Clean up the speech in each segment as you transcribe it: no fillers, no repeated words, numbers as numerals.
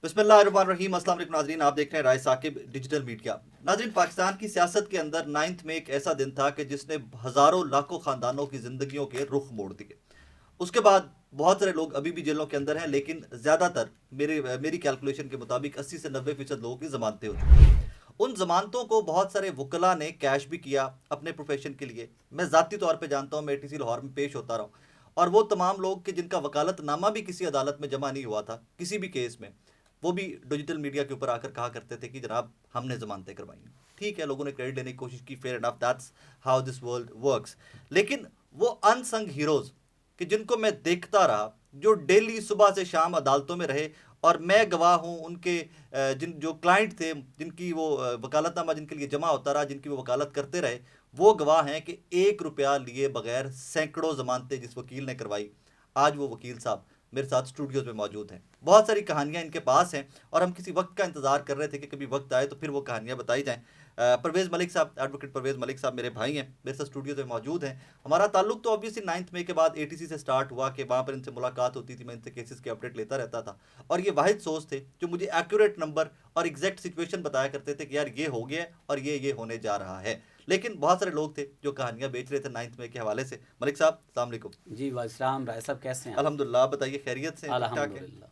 बिस्मिल्लाहिर्रहमानिर्रहीम। अस्सलाम वालेकुम नाज़रीन, आप देख रहे हैं राय साकिब डिजिटल मीडिया। नाज़रीन, पाकिस्तान की सियासत के अंदर 9 में एक ऐसा दिन था कि जिसने हज़ारों लाखों ख़ानदानों की ज़िंदगियों के रुख मोड़ दिए। उसके बाद बहुत सारे लोग अभी भी जेलों के अंदर हैं, लेकिन ज़्यादातर मेरी कैलकुलेशन के मुताबिक 80 से 90% लोगों की ज़मानतें हो चुकी हैं। उन ज़मानतों को बहुत सारे वकला ने कैश भी किया अपने प्रोफेशन के लिए। मैं ज़ाती तौर पर जानता हूँ, मैं ATC लाहौर में पेश होता रहा हूँ, और वो तमाम लोग कि जिनका वकालतनामा भी किसी अदालत में जमा नहीं हुआ था किसी भी केस में, वो भी डिजिटल मीडिया के ऊपर आकर कहा करते थे कि जनाब हमने जमानतें करवाई हैं। ठीक है, लोगों ने क्रेडिट लेने की कोशिश की, fair enough, that's how this world works. लेकिन वो अनसंग हीरोज कि जिनको मैं देखता रहा, जो डेली सुबह से शाम अदालतों में रहे, और मैं गवाह हूँ उनके, जिन जो क्लाइंट थे, जिनकी वो वकालतनामा जिनके लिए जमा होता रहा, जिनकी वो वकालत करते रहे, वो गवाह हैं कि 1 रुपया लिए बगैर सैकड़ों जमानतें जिस वकील ने करवाई। आज वो वकील साहब मेरे साथ स्टूडियोज में मौजूद हैं। बहुत सारी कहानियां इनके पास हैं, और हम किसी वक्त का इंतजार कर रहे थे कि कभी वक्त आए तो फिर वो कहानियां बताई जाएं। परवेज़ मलिक साहब, एडवोकेट परवेज़ मलिक साहब मेरे भाई हैं, मेरे साथ स्टूडियो में मौजूद हैं। हमारा ताल्लुक तो ऑब्वियसली 9 मई के बाद ATC से स्टार्ट हुआ कि वहाँ पर इनसे मुलाकात होती थी, मैं इनसे केसेस के अपडेट लेता रहता था, और ये वाहिद सोर्स थे जो मुझे एक्यूरेट नंबर और एग्जैक्ट सिचुएशन बताया करते थे कि यार ये हो गया और ये होने जा रहा है। लेकिन बहुत सारे लोग थे जो कहानियां बेच रहे थे 9 मई के हवाले से। मलिक साहब, अस्सलाम वालेकुम। जी वालेकुम, राय साहब कैसे हैं आप? अल्हम्दुलिल्लाह, बताइए खैरियत से? ठीक ठाक है? अल्हम्दुलिल्लाह।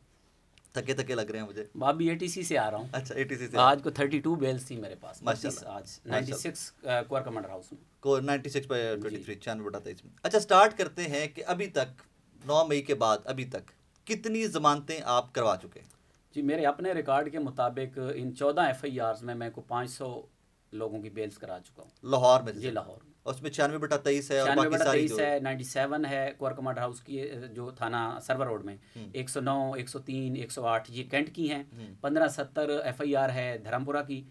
थके थके लग रहे हैं मुझे। मैं अभी ATC से आ रहा हूँ। अच्छा, ATC से आज को 32 बेल्स थी मेरे पास, 32 माशाल्लाह आज माशाल्लाह 96 कोर कमांडर हाउस में। को 96 पे जी 23 96/23 में। अच्छा, स्टार्ट करते हैं कि अभी तक 9 मई के बाद अभी तक कितनी जमानतें आप करवा चुके हैं? जी, मेरे अपने रिकॉर्ड के मुताबिक इन 14 FIRs में मैं को 500 लोगों की बेल्स करा चुका हूँ। लाहौर में जी से? लाहौर में उसमें 96/23 है और 96 बाकी बटा सारी 23 जो है, 97 है कोर कमांडर हाउस की, जो थाना सर्वर रोड में 109, 103, 108 ये कैंट की हैं। 1570 FIR है धर्मपुरा की।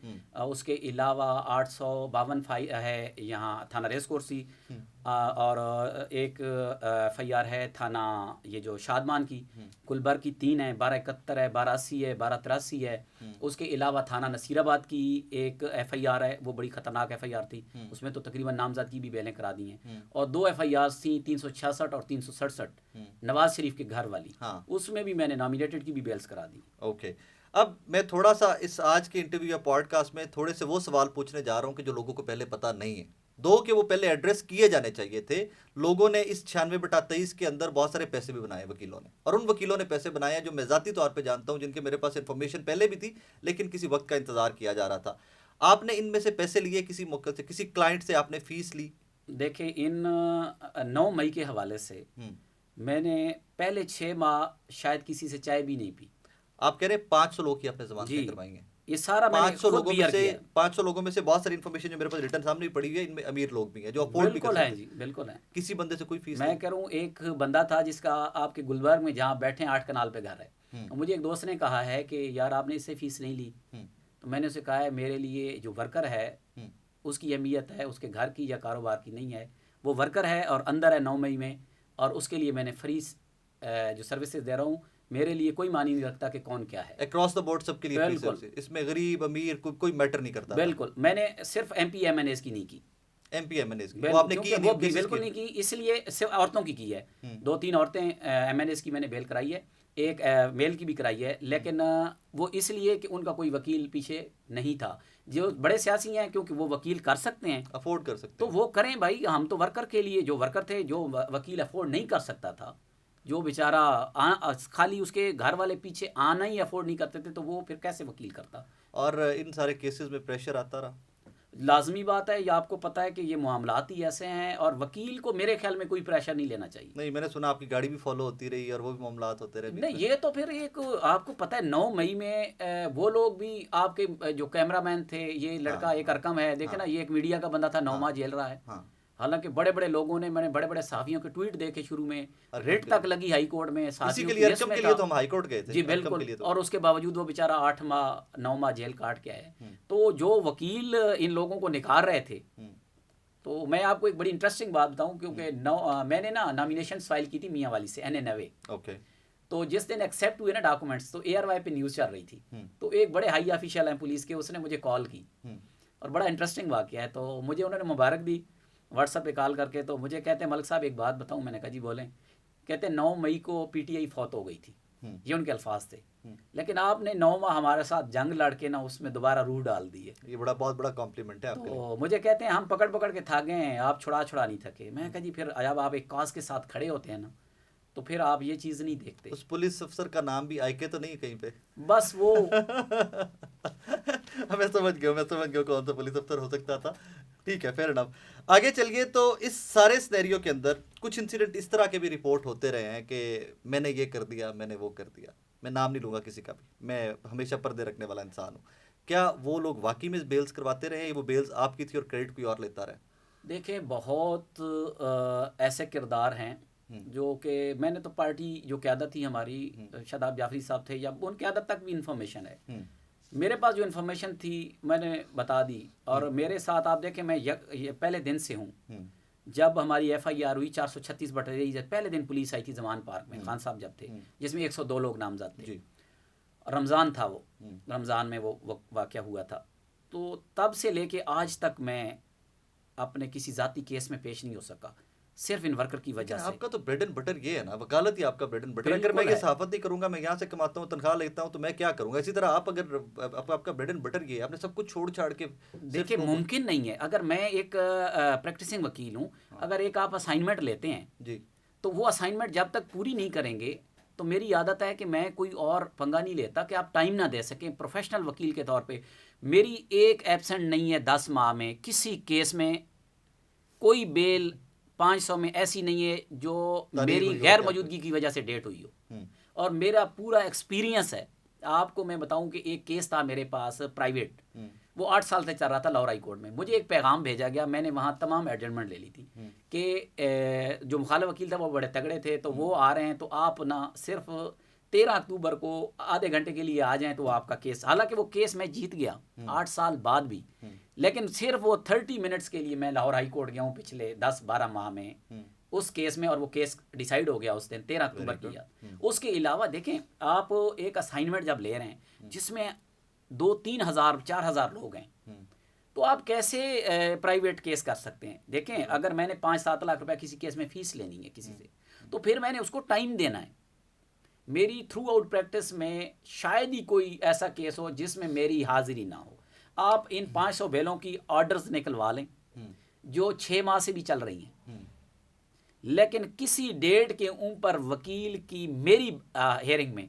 उसके अलावा 852 है यहाँ थाना रेस कोर्सी। और एक FIR है थाना ये जो शादमान की। गुलबर की 3 है, 1271 है, 1280 है, 1283 है। उसके अलावा थाना नसीराबाद की एक FIR है, वो बड़ी ख़तरनाक FIR थी, उसमें तो तकरीबन नामजद की भी बेलें करा दी हैं। और 2 FIRs थी, 366 और 367 नवाज शरीफ के घर वाली। हाँ, उसमें भी मैंने नॉमिनेटेड की भी बेल्स करा दी। ओके। अब मैं थोड़ा सा इस आज के इंटरव्यू या पॉडकास्ट में थोड़े से वो सवाल पूछने जा रहा हूँ कि जो लोगों को पहले पता नहीं है, दो कि वो पहले एड्रेस किए जाने चाहिए थे। लोगों ने इस 96/23 के अंदर बहुत सारे पैसे भी बनाए वकीलों ने, और उन वकीलों ने पैसे बनाए हैं जो मैं ज़ाती तौर पे जानता हूँ, जिनके मेरे पास इन्फॉर्मेशन पहले भी थी, लेकिन किसी वक्त का इंतज़ार किया जा रहा था। आपने इनमें से पैसे लिए किसी मौके से, किसी क्लाइंट से आपने फीस ली? देखें, इन 9 मई के हवाले से मैंने पहले 6 माह शायद किसी से चाय भी नहीं पी। आप कह रहे हैं 500 लोग की आपने जी, जमानतें करवाई हैं? ये सारा मैंने 500 खुद लोगों में बियर से किया है। 500 लोगों में से बहुत सारी इन्फॉर्मेशन जो मेरे पास रिटर्न सामने भी पड़ी हुई है, इनमें अमीर लोग भी हैं जो अफोर्ड भी कर बिल्कुल है सकते जी, हैं। बिल्कुल है। किसी बंदे से कोई फीस मैं नहीं? कह रहा हूँ, एक बंदा था जिसका आपके गुलबर्ग में जहाँ बैठे 8 कनाल पे घर है, और मुझे एक दोस्त ने कहा है कि यार आपने इससे फीस नहीं ली। तो मैंने उसे कहा है मेरे लिए जो वर्कर है उसकी अहमियत है, उसके घर की या कारोबार की नहीं है। वो वर्कर है और अंदर है 9 मई में, और उसके लिए मैंने फ्री जो सर्विसेज दे रहा हूँ। मेरे लिए कोई मानी नहीं रखता कि कौन क्या है। अक्रॉस द बोर्ड सबके लिए फ्री बिल्कुल सर्विस, इसमें गरीब अमीर कोई मैटर नहीं करता था। बिल्कुल। मैंने सिर्फ MP MNAs की नहीं की। MPMNAs की वो आपने की क्योंकि नहीं? वो किस चीज़ बिल्कुल की? नहीं की, इसलिए सिर्फ औरतों की है। 2-3 औरतें MNAs की मैंने बेल कराई है, एक मेल की भी कराई है, लेकिन वो इसलिए कि उनका कोई वकील पीछे नहीं था। जो बड़े सियासी हैं, क्योंकि वो वकील कर सकते हैं, अफोर्ड कर सकते तो हैं। वो करें भाई। हम तो वर्कर के लिए, जो वर्कर थे, जो वकील अफोर्ड नहीं कर सकता था, जो बेचारा खाली उसके घर वाले पीछे आना ही अफोर्ड नहीं करते थे, तो वो फिर कैसे वकील करता? और इन सारे केसेस में प्रेशर आता रहा? लाजमी बात है, या आपको पता है कि ये मामलात ही ऐसे हैं, और वकील को मेरे ख्याल में कोई प्रेशर नहीं लेना चाहिए। नहीं, मैंने सुना आपकी गाड़ी भी फॉलो होती रही और वो भी मामलात होते रहे बीच नहीं, में। ये तो फिर एक, आपको पता है 9 मई में वो लोग भी, आपके जो कैमरामैन थे, ये लड़का एक अरकम है, देखे ना, ये एक मीडिया का बंदा था, 9 माह जेल रहा है। हाँ, हालांकि बड़े बड़े लोगों ने, मैंने बड़े बड़े सहाफियों के ट्वीट देखे शुरू में, रेट तक लगी हाई कोर्ट में, इसी साथियों के की लिए, लिस्ट अरकम में के लिए था। तो हम हाई कोर्ट गए थे। जी अरकम के बिल्कुल। लिए तो। और उसके बावजूद वो बेचारा 8 माह 9 माह जेल काट के आए। तो जो वकील इन लोगों को निकाल रहे थे, तो मैं आपको एक बड़ी इंटरेस्टिंग बात बताऊं, क्योंकि मैंने ना नॉमिनेशन फाइल की थी मियाँ वाली से, NA 90। ओके। तो जिस दिन एक्सेप्ट हुए ना डॉक्यूमेंट्स, तो ARY पे न्यूज़ चल रही थी। तो एक बड़े हाई ऑफिशियल हैं पुलिस के, उसने मुझे कॉल की, और बड़ा इंटरेस्टिंग वाक़या है। तो मुझे उन्होंने मुबारक दी व्हाट्सएप पे कॉल करके। तो मुझे कहते हैं, मलिक साहब एक बात बताऊं। मैंने कहा जी बोलें। कहते हैं 9 मई को PTI फौत हो गई थी। ये उनके अल्फाज थे। लेकिन आपने 9 माह हमारे साथ जंग लड़के ना उसमें दोबारा रूह डाल दी है। ये बहुत बड़ा कॉम्प्लीमेंट है आपके लिए। तो मुझे कहते हैं हम पकड़ पकड़ के थक गए हैं, आप छुड़ा नहीं थके। मैं कहा जी फिर जब आप एक काज के साथ खड़े होते हैं ना तो फिर आप ये चीज़ नहीं देखते। उस पुलिस अफसर का नाम भी आईके तो नहीं है कहीं पे? बस वो मैं समझ गया कौन सा पुलिस अफसर हो सकता था। ठीक है, फेयर इनफ। आगे चलिए। तो इस सारे सिनेरियो के अंदर कुछ इंसिडेंट इस तरह के भी रिपोर्ट होते रहे हैं कि मैंने ये कर दिया, मैंने वो कर दिया। मैं नाम नहीं लूँगा किसी का भी, मैं हमेशा पर्दे रखने वाला इंसान हूँ। क्या वो लोग वाकई में बेल्स करवाते रहे, वो बेल्स आपकी थी और क्रेडिट कोई और लेता रहे? देखिए बहुत ऐसे किरदार हैं जो कि मैंने तो पार्टी जो क़यादत थी हमारी, शादाब जाफरी साहब थे, या उन क़यादत तक भी इंफॉर्मेशन है। मेरे पास जो इन्फॉर्मेशन थी मैंने बता दी। और मेरे साथ आप देखें मैं ये पहले दिन से हूँ। जब हमारी FIR हुई 436 बटालियन, जब पहले दिन पुलिस आई थी जमान पार्क में, खान साहब जब थे, जिसमें 102 लोग नामजद थे। रमज़ान था वो, रमज़ान में वो वाक़या हुआ था। तो तब से लेके आज तक मैं अपने किसी ज़ाती केस में पेश नहीं हो सका, सिर्फ इन वर्कर की वजह से। आपका तो ब्रेड एंड बटर ये है ना, वकालत ही आपका ब्रेड एंड बटर। अगर मैं ये सहाफत नहीं करूंगा, मैं यहाँ से कमाता हूँ, तनख्वाह लेता हूँ, तो मैं क्या करूंगा? इसी तरह आप अगर आपका ब्रेड एंड बटर ये है, आपने सब कुछ छोड़ छाड़ के। देखिए मुमकिन नहीं है। अगर मैं एक प्रैक्टिसिंग वकील हूँ, अगर एक आप असाइनमेंट लेते हैं जी, तो वो असाइनमेंट जब तक पूरी नहीं करेंगे तो मेरी आदत है कि मैं कोई और पंगा नहीं लेता कि आप टाइम ना दे सकें। प्रोफेशनल वकील के तौर पे मेरी एक एब्सेंट नहीं है 10 माह में किसी केस में। कोई बेल 500 में ऐसी नहीं है जो मेरी गैर मौजूदगी की वजह से डेट हुई हो। और मेरा पूरा एक्सपीरियंस है। आपको मैं बताऊं कि एक केस था मेरे पास प्राइवेट, वो 8 साल से चल रहा था लाहौर हाई कोर्ट में। मुझे एक पैगाम भेजा गया, मैंने वहाँ तमाम एडजमेंट ले ली थी कि जो मुखालिफ वकील था वो बड़े तगड़े थे, तो वो आ रहे हैं तो आप ना सिर्फ 13 अक्टूबर को आधे घंटे के लिए आ जाएं तो आपका केस। हालांकि वो केस मैं जीत गया 8 साल बाद भी, लेकिन सिर्फ वो 30 मिनट्स के लिए मैं लाहौर हाई कोर्ट गया हूँ पिछले 10-12 माह में उस केस में, और वो केस डिसाइड हो गया उस दिन 13 अक्टूबर की याद। उसके अलावा देखें आप एक असाइनमेंट जब ले रहे हैं जिसमें 2-3 हज़ार 4,000 लोग हैं, तो आप कैसे प्राइवेट केस कर सकते हैं? देखें अगर मैंने 5-7 लाख रुपए किसी केस में फ़ीस लेनी है किसी से, तो फिर मैंने उसको टाइम देना है। मेरी थ्रू आउट प्रैक्टिस में शायद ही कोई ऐसा केस हो जिसमें मेरी हाजिरी ना हो। आप इन 500 बेलों की ऑर्डर्स निकलवा लें जो 6 माह से भी चल रही हैं, लेकिन किसी डेट के ऊपर वकील की मेरी हेयरिंग में,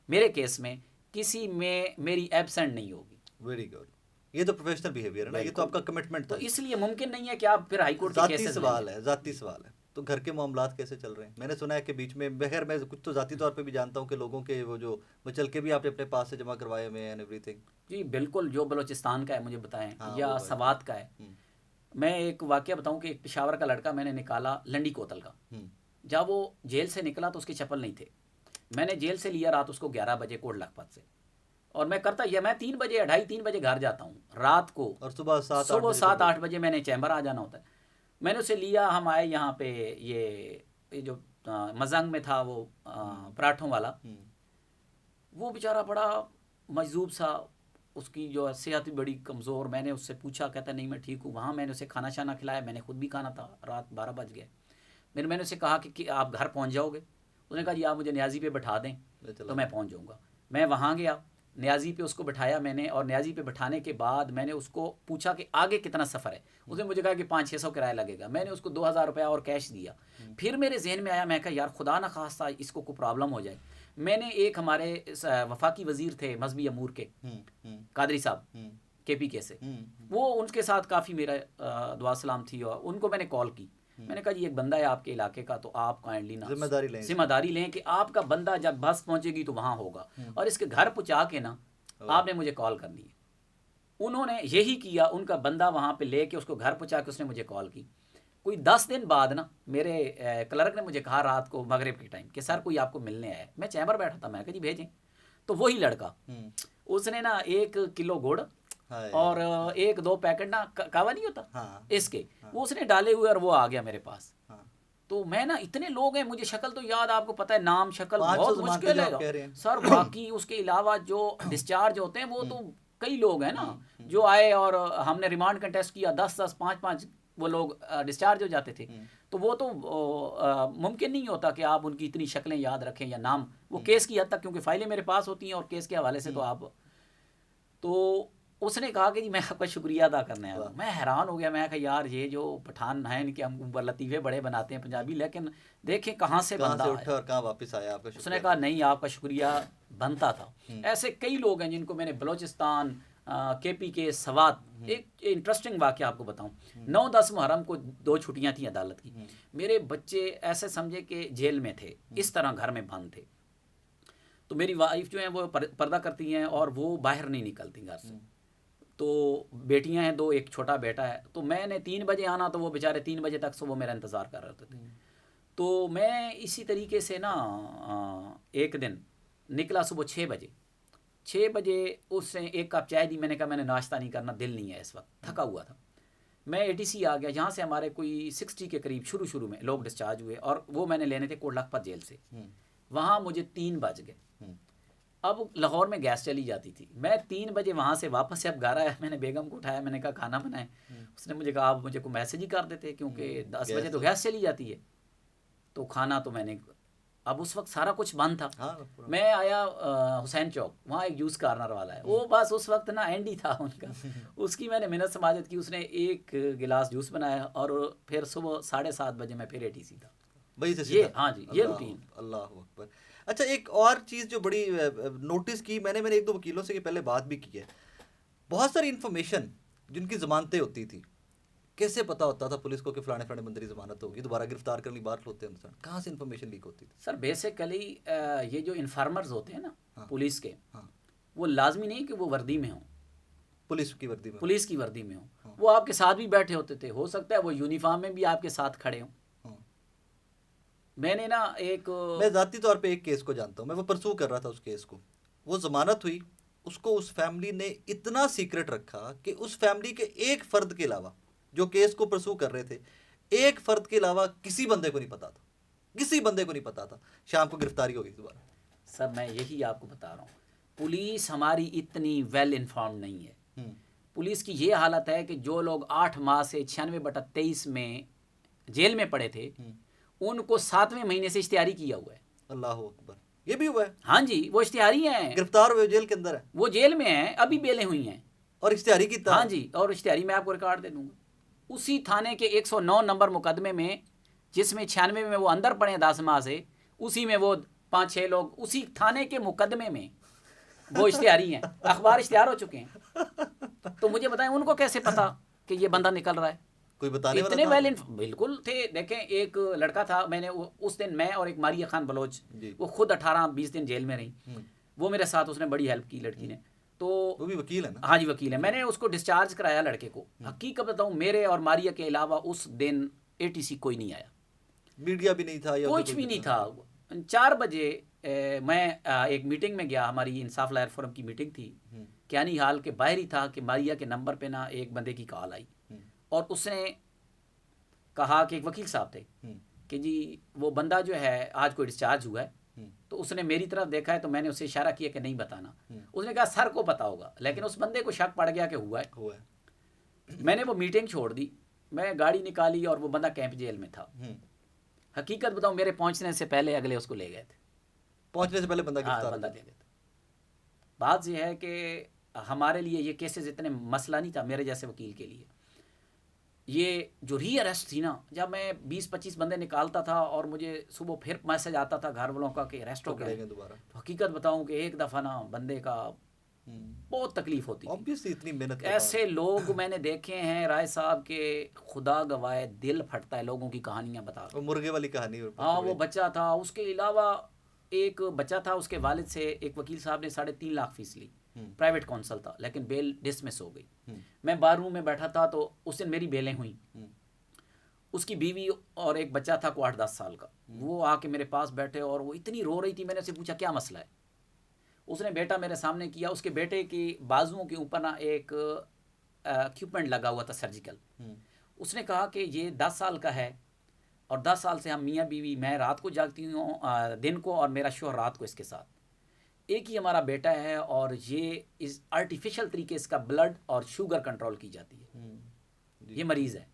मेरे केस में किसी में मेरी एब्सेंट नहीं होगी। Very good. ये तो प्रोफेशनल बिहेवियर है ना, ये तो आपका कमिटमेंट था। तो इसलिए मुमकिन नहीं है कि आप फिर हाई कोर्ट के केसेस सवाल है, जाती सवाल है। तो घर के मामलात कैसे चल रहे हैं? मैंने सुना है कि बीच में, बगैर मैं कुछ तो जाती तौर पे भी जानता हूँ कि लोगों के वो चल के भी आपने अपने पास से जमा करवाए हुए हैं एवरीथिंग। जी बिल्कुल, जो बलोचिस्तान का है मुझे बताएं, या सवात का है। मैं एक वाक़या बताऊं कि एक पेशावर का लड़का मैंने निकाला लंडी कोतल का। जब वो जेल से निकला तो उसके चप्पल नहीं थे। मैंने जेल से लिया रात उसको 11 बजे कोट लखपत से, और मैं करता यह मैं 3 बजे 2:30-3 बजे घर जाता हूँ रात को, और सुबह 7-8 बजे मैंने चैम्बर आ जाना होता है। मैंने उसे लिया, हम आए यहाँ पे ये जो मजंग में था वो पराठों वाला, वो बेचारा बड़ा मजदूब सा, उसकी जो सेहत भी बड़ी कमज़ोर। मैंने उससे पूछा, कहता नहीं मैं ठीक हूँ। वहाँ मैंने उसे खाना शाना खिलाया, मैंने खुद भी खाना था, रात 12 बज गए। मैंने उसे कहा कि आप घर पहुँच जाओगे? उसने कहा जी आप मुझे न्याजी पे बैठा दें तो मैं पहुँच जाऊँगा। मैं वहाँ गया, न्याजी पे उसको बिठाया मैंने, और न्याजी पे बिठाने के बाद मैंने उसको पूछा कि आगे कितना सफ़र है। उसने मुझे कहा कि 500-600 किराया लगेगा। मैंने उसको 2,000 रुपया और कैश दिया। फिर मेरे जहन में आया, मैं कहा यार खुदा ना खास्ता इसको कोई प्रॉब्लम हो जाए। मैंने एक हमारे वफाकी वज़ीर थे मजहबी अमूर के, कादरी साहब KPK से, वो उनके साथ काफ़ी मेरा दुआ सलाम थी, और उनको मैंने कॉल की। मैंने कहा जी एक बंदा है आपके इलाके का, तो आप काइंडली ना जिम्मेदारी लें कि आपका बंदा जब बस पहुंचेगी तो वहाँ होगा, और इसके घर पहुँचा के ना आपने मुझे कॉल करनी है। उन्होंने यही किया, उनका बंदा वहाँ पे लेके उसको घर पहुँचा के उसने मुझे कॉल की। कोई 10 दिन बाद ना मेरे क्लर्क ने मुझे कहा रात को मगरिब के टाइम कि सर कोई आपको मिलने आया है। मैं चैम्बर बैठा था, मैं कहा जी भेजें। तो वही लड़का, उसने ना 1 किलो गुड़ और 1-2 पैकेट ना कावा नहीं होता इसके, वो उसने डाले हुए और वो आ गया मेरे पास। तो मैं ना, इतने लोग हैं, मुझे शक्ल तो याद, आपको पता है नाम शक्ल बहुत मुश्किल है सर। बाकी उसके अलावा जो डिस्चार्ज होते हैं वो तो कई लोग हैं ना जो आए, और हमने रिमांड कंटेस्ट किया 10-10, 5-5 वो लोग डिस्चार्ज हो जाते थे। तो वो तो मुमकिन नहीं होता कि आप उनकी इतनी शक्लें याद रखें या नाम, वो केस की हद तक, क्योंकि फाइलें मेरे पास होती हैं और केस के हवाले से तो आप, तो उसने कहा कि जी मैं आपका शुक्रिया अदा करने आया हूँ। मैं हैरान हो गया, मैं कहा यार ये जो पठान हैं इनके हम ऊपर लतीफ़े बड़े बनाते हैं पंजाबी, लेकिन देखें कहाँ से बंदा से आया। उठा और कहाँ वापस आया, आपका उसने शुक्रिया। कहा नहीं आपका शुक्रिया बनता था। ऐसे कई लोग हैं जिनको मैंने बलोचिस्तान, केपी के सवात, एक इंटरेस्टिंग वाक़या आपको बताऊं, 9-10 मुहर्रम को 2 छुट्टियां थी अदालत की, मेरे बच्चे ऐसे समझे कि जेल में थे, इस तरह घर में बंद थे। तो मेरी वाइफ जो है वो पर्दा करती हैं और वो बाहर नहीं निकलती घर से। तो बेटियां हैं 2, एक छोटा बेटा है। तो मैंने 3 बजे आना, तो वो बेचारे 3 बजे तक सुबह मेरा इंतज़ार कर रहे थे। तो मैं इसी तरीके से ना एक दिन निकला सुबह 6 बजे उसने एक कप चाय दी। मैंने कहा मैंने नाश्ता नहीं करना, दिल नहीं है इस वक्त, थका हुआ था। मैं एटीसी आ गया, जहाँ से हमारे कोई 60 के करीब शुरू में लोग डिस्चार्ज हुए, और वो मैंने लेने थे कोट लखपत जेल से। वहाँ मुझे 3 बज गए। अब लाहौर में गैस चली जाती थी। मैं 3 बजे वहाँ से वापस से अब घर आया, मैंने बेगम को उठाया, मैंने कहा खाना बनाए। उसने मुझे कहा आप मुझे को मैसेज ही कर देते, क्योंकि 10 बजे तो गैस चली जाती है। तो खाना तो मैंने, अब उस वक्त सारा कुछ बंद था। मैं आया हुसैन चौक, वहाँ एक जूस कार्नर वाला है, वो बस उस वक्त ना एंडी था उनका। उसकी मैंने मिन्नत समाजत की, उसने 1 गिलास जूस बनाया, और फिर सुबह 7:30 बजे मैं फिर एटीसी था। वही से ये हाँ जी, ये रूटीन। अल्लाह अकबर। अच्छा, एक और चीज़ जो बड़ी नोटिस की मैंने 1-2 वकीलों से पहले बात भी की है, बहुत सारी इन्फॉर्मेशन जिनकी ज़मानतें होती थी, कैसे पता होता था पुलिस को कि फलाने बंदे की ज़मानत होगी, दोबारा गिरफ्तार करने बात होते हैं, कहाँ से इन्फॉर्मेशन लीक होती थी? सर बेसिकली ये जो इन्फार्मर्स होते हैं ना पुलिस के, वो लाजमी नहीं कि वो वर्दी में हों, पुलिस की वर्दी में हों, वो आपके साथ भी बैठे होते थे, हो सकता है वो यूनिफॉर्म में भी आपके साथ खड़े हों। मैंने ना मैं ज़ाती तौर पे एक केस को जानता हूँ, मैं वो परसू कर रहा था उस केस को, वो ज़मानत हुई, उसको उस फैमिली ने इतना सीक्रेट रखा कि उस फैमिली के एक फ़र्द के अलावा, जो केस को परसू कर रहे थे, एक फ़र्द के अलावा किसी बंदे को नहीं पता था। शाम को गिरफ्तारी हो गई दोबारा। सर मैं यही आपको बता रहा हूँ, पुलिस हमारी इतनी वेल इन्फॉर्म नहीं है। पुलिस की ये हालत है कि जो लोग 8 माह से 96/23 में जेल में पड़े थे, उनको 7वें महीने से इश्तिहारी किया हुआ है। अल्लाह अकबर, ये भी हुआ है? हाँ जी, वो इश्तिहारी हैं, गिरफ्तार हुए, जेल के अंदर है, वो जेल में हैं, अभी बेलें हुई हैं, और इश्तिहारी की हाँ जी, और इश्तिहारी मैं आपको रिकॉर्ड दे दूंगा। उसी थाने के 109 नंबर मुकदमे में, जिसमें 96 में वो अंदर पड़े 10 माह से, उसी में वो 5-6 लोग उसी थाने के मुकदमे में वो इश्तिहारी हैं, अखबार इश्तिहार हो चुके हैं। तो मुझे बताएं उनको कैसे पता कि ये बंदा निकल रहा है? कोई बताने इतने वेल बिल्कुल थे। देखें, एक लड़का था, मैंने उस दिन मैं और एक मारिया खान बलोच, वो खुद 18-20 दिन जेल में रही, वो मेरे साथ, उसने बड़ी हेल्प की लड़की ने। तो वो भी वकील है ना? हाँ जी, वकील है। मैंने उसको डिस्चार्ज कराया लड़के को। हकीकत बताऊं, मेरे और मारिया के अलावा उस दिन एटीसी कोई नहीं आया, मीडिया भी नहीं था, या कुछ भी नहीं था। 4 बजे मैं एक मीटिंग में गया, हमारी इंसाफ लायर फोरम की मीटिंग थी, क्या नहीं हाल के बाहर ही था कि मारिया के नंबर पे ना एक बंदे की कॉल आई, और उसने कहा कि एक वकील साहब थे कि जी वो बंदा जो है आज कोई डिस्चार्ज हुआ है। तो उसने मेरी तरफ देखा है, तो मैंने उसे इशारा किया कि नहीं बताना। उसने कहा सर को पता होगा, लेकिन उस बंदे को शक पड़ गया कि हुआ है। मैंने वो मीटिंग छोड़ दी, मैं गाड़ी निकाली, और वो बंदा कैंप जेल में था। हकीकत बताऊं, मेरे पहुंचने से पहले अगले उसको ले गए थे, पहुंचने से पहले बंदा ले गए थे। बात यह है कि हमारे लिए ये केसेस इतने मसला नहीं था, मेरे जैसे वकील के लिए। ये जो री अरेस्ट थी ना, जब मैं 20-25 बंदे निकालता था और मुझे सुबह फिर मैसेज आता था घर वालों का कि अरेस्ट हो गए दोबारा, तो हकीकत बताऊं कि एक दफ़ा ना बंदे का बहुत तकलीफ होती थी। इतनी मेहनत ऐसे लोग मैंने देखे हैं राय साहब के, खुदा गवाए दिल फटता है लोगों की कहानियां बता। वो मुर्गे वाली कहानी। हाँ, वो बच्चा था, उसके अलावा एक बच्चा था, उसके वालिद से एक वकील साहब ने 3.5 लाख फीस ली, प्राइवेट काउंसिल था, लेकिन बेल डिसमिस हो गई। मैं बार रूम में बैठा था, तो उस दिन मेरी बेलें हुई। उसकी बीवी और एक बच्चा था को 8-10 साल का, वो आके मेरे पास बैठे और वो इतनी रो रही थी। मैंने उससे पूछा क्या मसला है? उसने बेटा मेरे सामने किया, उसके बेटे की बाजुओं के ऊपर ना एक इक्विपमेंट लगा हुआ था सर्जिकल। उसने कहा कि ये 10 साल का है, और 10 साल से हम मियाँ बीवी, मैं रात को जागती हूँ दिन को, और मेरा शोहर रात को इसके साथ, एक ही हमारा बेटा है, और ये इस आर्टिफिशियल तरीके इसका ब्लड और शुगर कंट्रोल की जाती है, ये मरीज़ है।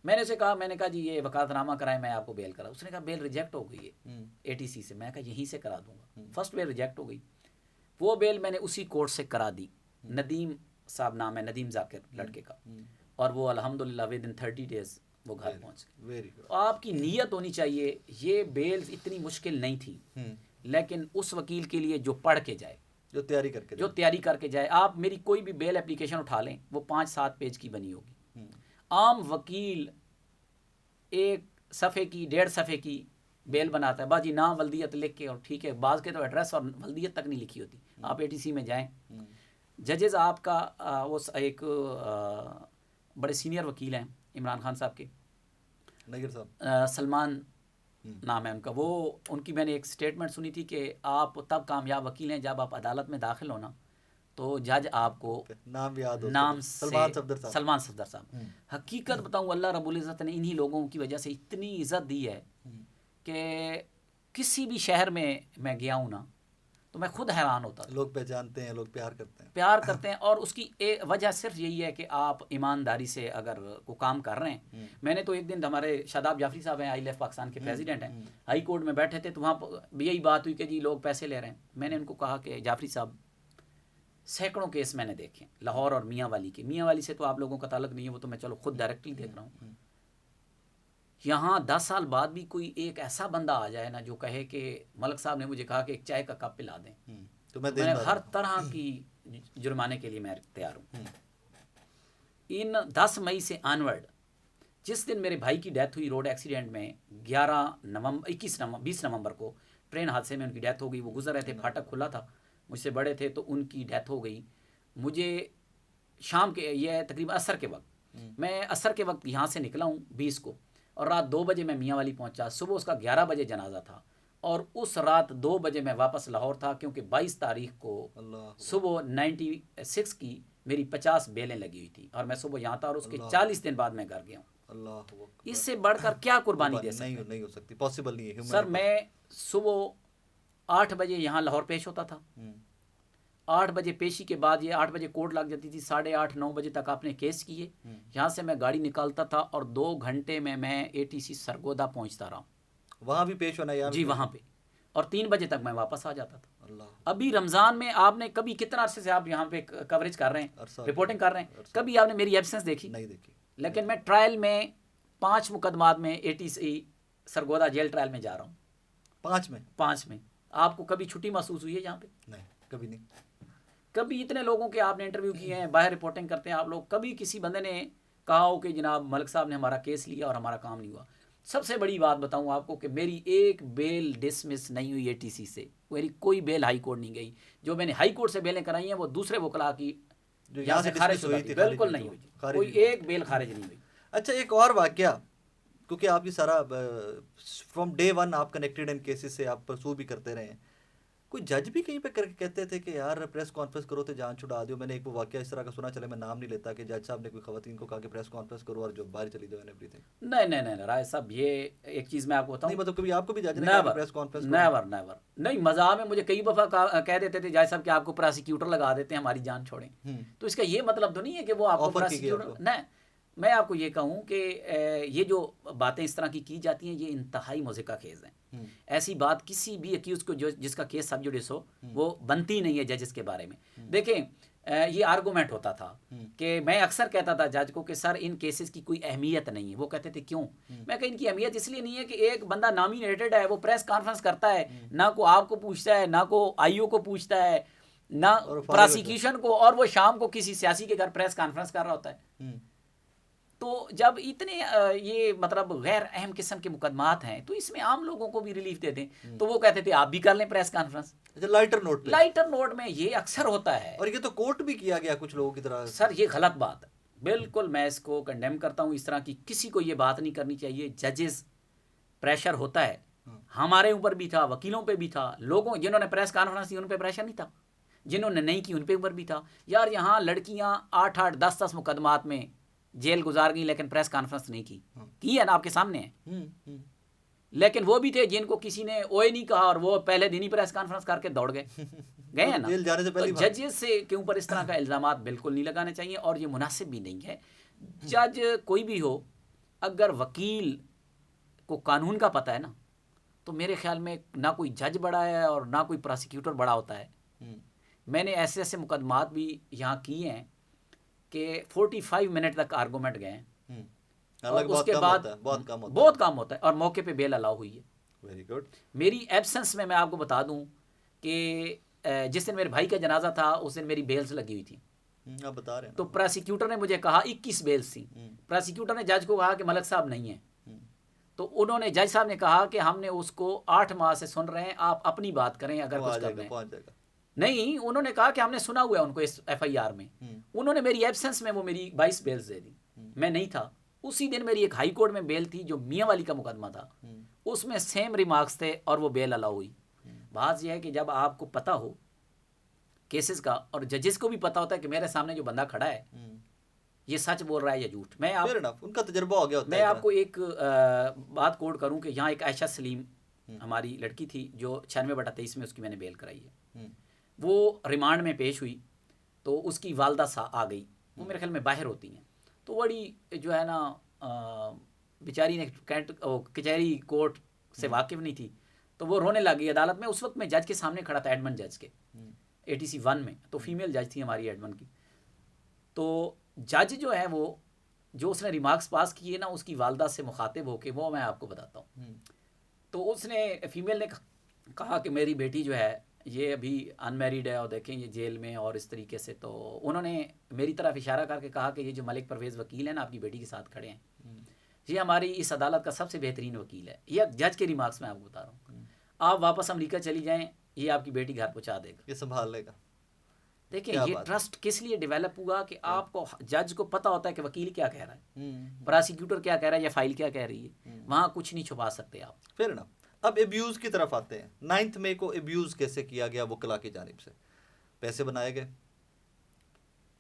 मैंने उसे कहा, मैंने कहा जी ये वकालतनामा कराएं, मैं आपको बेल करा। उसने कहा बेल रिजेक्ट हो गई है ATC से। मैं कहा यहीं से करा दूंगा। फर्स्ट बेल रिजेक्ट हो गई। वो बेल मैंने उसी कोर्ट से करा दी। नदीम साहब नाम है, नदीम जाकिर लड़के का, और वो अल्हम्दुलिल्लाह विद इन 30 डेज वो घर पहुंच गए। Very good. आपकी नीयत होनी चाहिए। ये बेल इतनी मुश्किल नहीं थी, लेकिन उस वकील के लिए जो पढ़ के जाए, जो तैयारी करके जाए। आप मेरी कोई भी बेल एप्लीकेशन उठा लें, वो 5-7 पेज की बनी होगी। आम वकील 1 सफ़े की 1.5 सफ़े की बेल बनाता है, बाजी नाम वल्दियत लिख के, और ठीक है, बाज़ के तो एड्रेस और वल्दियत तक नहीं लिखी होती। आप ATC में जाएं, जजेस आपका वो एक बड़े सीनियर वकील हैं इमरान खान साहब के, नगीर साहब, सलमान नाम है उनका। वो उनकी मैंने एक स्टेटमेंट सुनी थी कि आप तब कामयाब वकील हैं जब आप अदालत में दाखिल होना तो जज आपको नाम याद हो, नाम सलमान सफदर साहब। हकीकत बताऊं, अल्लाह रब्बुल इज़्ज़त ने इन्हीं लोगों की वजह से इतनी इज़्ज़त दी है कि किसी भी शहर में मैं गया हूँ ना, तो मैं खुद हैरान होता था। लोग पहचानते हैं, लोग प्यार करते हैं। और उसकी वजह सिर्फ यही है कि आप ईमानदारी से अगर को काम कर रहे हैं। मैंने तो एक दिन, हमारे शादाब जाफरी साहब हैं, ILF पाकिस्तान के प्रेसिडेंट हैं, हाई कोर्ट में बैठे थे, तो वहाँ पर यही बात हुई कि जी लोग पैसे ले रहे हैं। मैंने उनको कहा कि जाफरी साहब, सैकड़ों केस मैंने देखे लाहौर और मियाँ वाली के। मियाँ वाली से तो आप लोगों का ताल्लुक नहीं है, वो तो मैं चलो खुद डायरेक्टली देख रहा हूँ। यहाँ 10 साल बाद भी कोई एक ऐसा बंदा आ जाए ना जो कहे कि मलक साहब ने मुझे कहा कि एक चाय का कप पिला दें, तो मैं हर तरह की जुर्माने के लिए मैं तैयार हूँ। इन 10 मई से ऑनवर्ड, जिस दिन मेरे भाई की डेथ हुई रोड एक्सीडेंट में, 20 नवंबर को ट्रेन हादसे में उनकी डेथ हो गई। वो गुजर रहे थे, फाटक खुला था, मुझसे बड़े थे, तो उनकी डेथ हो गई। मुझे शाम के, यह तकरीबन असर के वक्त, मैं असर के वक्त यहाँ से निकला हूँ 20 को, और रात 2 बजे मैं मियाँ वाली पहुँचा। सुबह उसका 11 बजे जनाजा था, और उस रात 2 बजे मैं वापस लाहौर था, क्योंकि 22 तारीख को सुबह 96 की मेरी 50 बेलें लगी हुई थी, और मैं सुबह यहाँ था, और उसके 40 दिन बाद मैं घर गया हूँ। इससे बढ़कर क्या कुर्बानी दे सकते? नहीं हो सकती, पॉसिबल नहीं है। सर, मैं सुबह 8 बजे यहाँ लाहौर पेश होता था। 8 बजे पेशी के बाद, ये 8 बजे कोर्ट लग जाती थी, 8:30-9 बजे तक आपने केस किए। यहाँ से मैं गाड़ी निकालता था, और 2 घंटे में मैं ATC सरगोदा पहुँचता रहा हूँ। वहाँ भी पेश होना है? जी, वहाँ पे। और 3 बजे तक मैं वापस आ जाता था। अभी रमज़ान में आपने कभी, कितना अरसे से आप यहाँ पे कवरेज कर रहे हैं, रिपोर्टिंग कर रहे हैं, कभी आपने मेरी एब्सेंस देखी? नहीं देखी। लेकिन मैं ट्रायल में 5 मुकदमात में ATC सरगोदा जेल ट्रायल में जा रहा हूँ। 5 में आपको कभी छुट्टी महसूस हुई है यहाँ पे? नहीं, कभी नहीं। कभी इतने लोगों के आपने इंटरव्यू किए हैं, बाहर रिपोर्टिंग करते हैं आप लोग, कभी किसी बंदे ने कहा हो कि जनाब मलिक साहब ने हमारा केस लिया और हमारा काम नहीं हुआ? सबसे बड़ी बात बताऊं आपको कि मेरी एक बेल डिसमिस नहीं हुई ATC से। मेरी कोई बेल हाई कोर्ट नहीं गई। जो मैंने हाई कोर्ट से बेलें कराई हैं वो दूसरे वकला की यहाँ से खारिज हुई थी, बिल्कुल नहीं हुई, कोई एक बेल खारिज नहीं हुई। अच्छा, एक और वाकया, क्योंकि आप ये सारा फ्रॉम डे 1 आप कनेक्टेड इन केसेस से आप परसू भी करते रहे हैं, कोई जज भी कहीं पे करके कहते थे कि यार प्रेस कॉन्फ्रेंस करो तो जान छुड़ा दियो? मैंने एक वो वाकया इस तरह का सुना, चले मैं नाम नहीं लेता, कि जज साहब ने कोई खवातीन को कहा कि प्रेस कॉन्फ्रेंस करो और जो बाहर चली जाओ एंड एवरीथिंग। नहीं राय साहब, ये एक चीज़ मैं आपको बताऊं, नहीं मतलब कभी आपको भी जज ने कहा प्रेस कॉन्फ्रेंस? नेवर नहीं, मज़ाक में मुझे कई दफ़ा कह देते थे जज साहब कि आपको प्रोसिक्यूटर लगा देते हैं, हमारी जान छोड़ें। तो इसका ये मतलब तो नहीं है कि वो आपको प्रोसिक्यूटर, नहीं। मैं आपको ये कहूँ कि ये जो बातें इस तरह की जाती हैं, ये इंतहाई मुज़िका खेज़ हैं। ऐसी बात किसी भी अक्यूज़ को जो जिसका केस सब जुडिस हो, वो बनती नहीं है जजेस के बारे में। देखें, ये आर्गूमेंट होता था कि मैं अक्सर कहता था जज को कि सर इन केसेस की कोई अहमियत नहीं है। वो कहते थे क्यों? मैं कहा इनकी अहमियत इसलिए नहीं है कि एक बंदा नॉमिनेटेड है, वो प्रेस कॉन्फ्रेंस करता है, ना को आपको पूछता है, ना को IO को पूछता है, ना प्रोसिक्यूशन को, और वो शाम को किसी सियासी के घर प्रेस कॉन्फ्रेंस कर रहा होता है। तो जब इतने ये मतलब गैर अहम किस्म के मुकदमात हैं, तो इसमें आम लोगों को भी रिलीफ दे दें। तो वो कहते थे आप भी कर लें प्रेस कॉन्फ्रेंस। लाइटर नोट में ये अक्सर होता है, और ये तो कोर्ट भी किया गया कुछ लोगों की तरह। सर ये गलत बात है, बिल्कुल मैं इसको कंडेम करता हूँ। इस तरह की किसी को ये बात नहीं करनी चाहिए। जजेस प्रेशर होता है, हमारे ऊपर भी था, वकीलों पे भी था, लोगों जिन्होंने प्रेस कॉन्फ्रेंस की उन पे प्रेशर नहीं था, जिन्होंने नहीं की उन पे ऊपर भी था। यार यहाँ लड़कियाँ 8-8, 10-10 मुकदमात में जेल गुजार गई, लेकिन प्रेस कॉन्फ्रेंस नहीं की है ना, आपके सामने है। लेकिन वो भी थे जिनको किसी ने ओए नहीं कहा, और वो पहले दिन ही प्रेस कॉन्फ्रेंस करके दौड़ गए हैं ना। तो जजेस से के ऊपर इस तरह का इल्ज़ामात बिल्कुल नहीं लगाने चाहिए, और ये मुनासिब भी नहीं है। जज कोई भी हो, अगर वकील को कानून का पता है ना, तो मेरे ख्याल में ना कोई जज बड़ा है और ना कोई प्रोसिक्यूटर बड़ा होता है। मैंने ऐसे ऐसे मुकदमात भी यहाँ किए हैं कि 45 मिनट तक आर्गूमेंट गए हैं, और उसके बाद बहुत कम होता है और मौके पे बेल अलाउ हुई है। Very good. मेरी एब्सेंस में मैं आपको बता दूं कि जिस दिन मेरे भाई का जनाजा था उस दिन मेरी बेल्स लगी हुई थी। आप बता रहे हैं तो प्रोसिक्यूटर ने मुझे कहा 21 बेल्स थी। प्रोसिक्यूटर ने जज को कहा कि मलिक साहब नहीं है, तो उन्होंने जज साहब ने कहा कि हमने उसको 8 माह से सुन रहे हैं, आप अपनी बात करें अगर कुछ कर रहे हैं। नहीं, उन्होंने कहा कि हमने सुना हुआ है उनको इस FIR में। उन्होंने मेरी एब्सेंस में वो मेरी 22 बेल्स दे दी। मैं नहीं था उसी दिन। मेरी एक हाई कोर्ट में बेल थी जो मियाँ वाली का मुकदमा था, उसमें सेम रिमार्क्स थे और वो बेल अलाउ हुई। बात यह है कि जब आपको पता हो केसेस का और जजेस को भी पता होता है कि मेरे सामने जो बंदा खड़ा है ये सच बोल रहा है या झूठ, उनका तजुर्बा हो गया होता है। मैं आपको एक बात कोड करूं कि यहाँ एक आयशा सलीम हमारी लड़की थी जो 96/23 में उसकी मैंने बेल कराई है। वो रिमांड में पेश हुई तो उसकी वालदा आ गई, वो मेरे ख्याल में बाहर होती हैं, तो बड़ी जो है ना बेचारी ने कचहरी कोर्ट से वाकिफ़ नहीं थी, तो वो रोने लगी अदालत में। उस वक्त मैं जज के सामने खड़ा था, एडमंड जज के, ATC 1 में, तो फीमेल जज थी हमारी एडमंड की। तो जज जो है वो जो उसने रिमार्क्स पास किए ना उसकी वालदा से मुखातिब होके, वो मैं आपको बताता हूँ। तो उसने फीमेल ने कहा कि मेरी बेटी जो है ये अभी अनमैरिड है और देखें ये जेल में और इस तरीके से। तो उन्होंने मेरी तरफ इशारा करके कहा कि ये जो मलिक परवेज़ वकील है ना आपकी बेटी के साथ खड़े हैं, ये हमारी इस अदालत का सबसे बेहतरीन वकील है। ये जज के रिमार्क्स में आपको बता रहा हूँ। आप वापस अमेरिका चली जाएँ, ये आपकी बेटी घर पहुँचा देगा, ये संभाल लेगा। देखिए ये ट्रस्ट किस लिए डेवलप हुआ कि आपको जज को पता होता है कि वकील क्या कह रहा है, प्रोसिक्यूटर क्या कह रहा है या फाइल क्या कह रही है, वहाँ कुछ नहीं छुपा सकते आप। फिर ना अब एब्यूज़ की तरफ आते हैं। 9 मई को एब्यूज़ कैसे किया गया वकला की जानिब से? पैसे बनाए गए,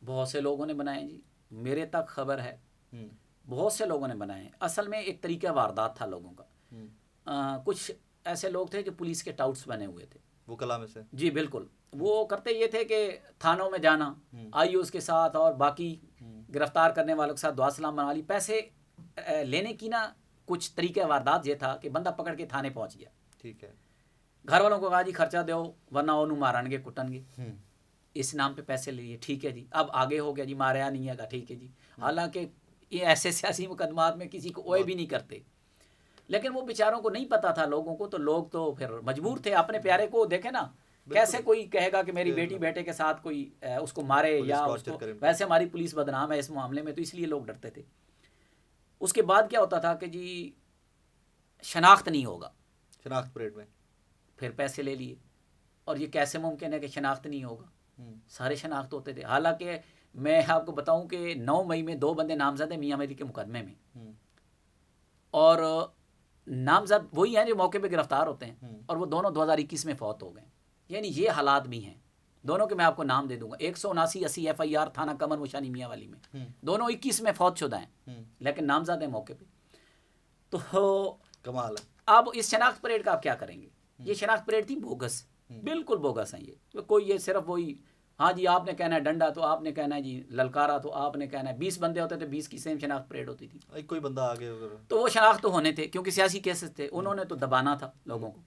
बहुत से लोगों ने बनाए जी, मेरे तक खबर है बहुत से लोगों ने बनाए। असल में एक तरीका वारदात था लोगों का। कुछ ऐसे लोग थे जो पुलिस के टाउट्स बने हुए थे वकला में से। जी बिल्कुल। वो करते ये थे कि थानों में जाना IOs के साथ और बाकी गिरफ्तार करने वालों के साथ दुआ सलाम बना ली। पैसे लेने की ना कुछ तरीके वारदात ये था कि बंदा पकड़ के थाने पहुंच गया, ठीक है, घर वालों को कहा जी खर्चा दो वरना ओनू मारनगे कुटनगे, इस नाम पे पैसे लिए, ठीक है जी। अब आगे हो गया जी मारया नहीं है, ठीक है जी। हालांकि ये ऐसे सियासी मुकदमात में किसी को ओए भी नहीं करते, लेकिन वो बेचारों को नहीं पता था लोगों को, तो लोग तो फिर मजबूर थे। अपने प्यारे को देखे ना, कैसे कोई कहेगा कि मेरी बेटी बेटे के साथ कोई उसको मारे या उसको, वैसे हमारी पुलिस बदनाम है इस मामले में, तो इसलिए लोग डरते थे। उसके बाद क्या होता था कि जी शनाख्त नहीं होगा, शनाख्त परेड में फिर पैसे ले लिए। और ये कैसे मुमकिन है कि शनाख्त नहीं होगा, सारे शनाख्त होते थे। हालांकि मैं आपको बताऊं कि 9 मई में 2 बंदे नामजद हैं मियाँ मेरी के मुकदमे में, और नामजद वही हैं जो मौके पे गिरफ्तार होते हैं, और वो दोनों 2021 में फौत हो गए। यानी ये हालात भी हैं दोनों के, मैं आपको नाम दे दूंगा। 179-80 FIR थाना कमर मुशानी मियाँ वाली में, दोनों 21 में फौत शुदा हैं लेकिन नामजद हैं मौके पे। तो कमाल है। अब इस शनाख्त परेड का आप क्या करेंगे? ये शनाख्त परेड थी बोगस, बिल्कुल बोगस है ये। कोई ये सिर्फ वही, हाँ जी आपने कहना है डंडा तो आपने कहना है जी ललकारा तो आपने कहना है। 20 बंदे होते थे, 20 की सेम शनाख्त परेड होती थी। कोई बंदा आगे तो वो शनाख्त तो होने थे क्योंकि सियासी केसेस थे, उन्होंने तो दबाना था लोगों को,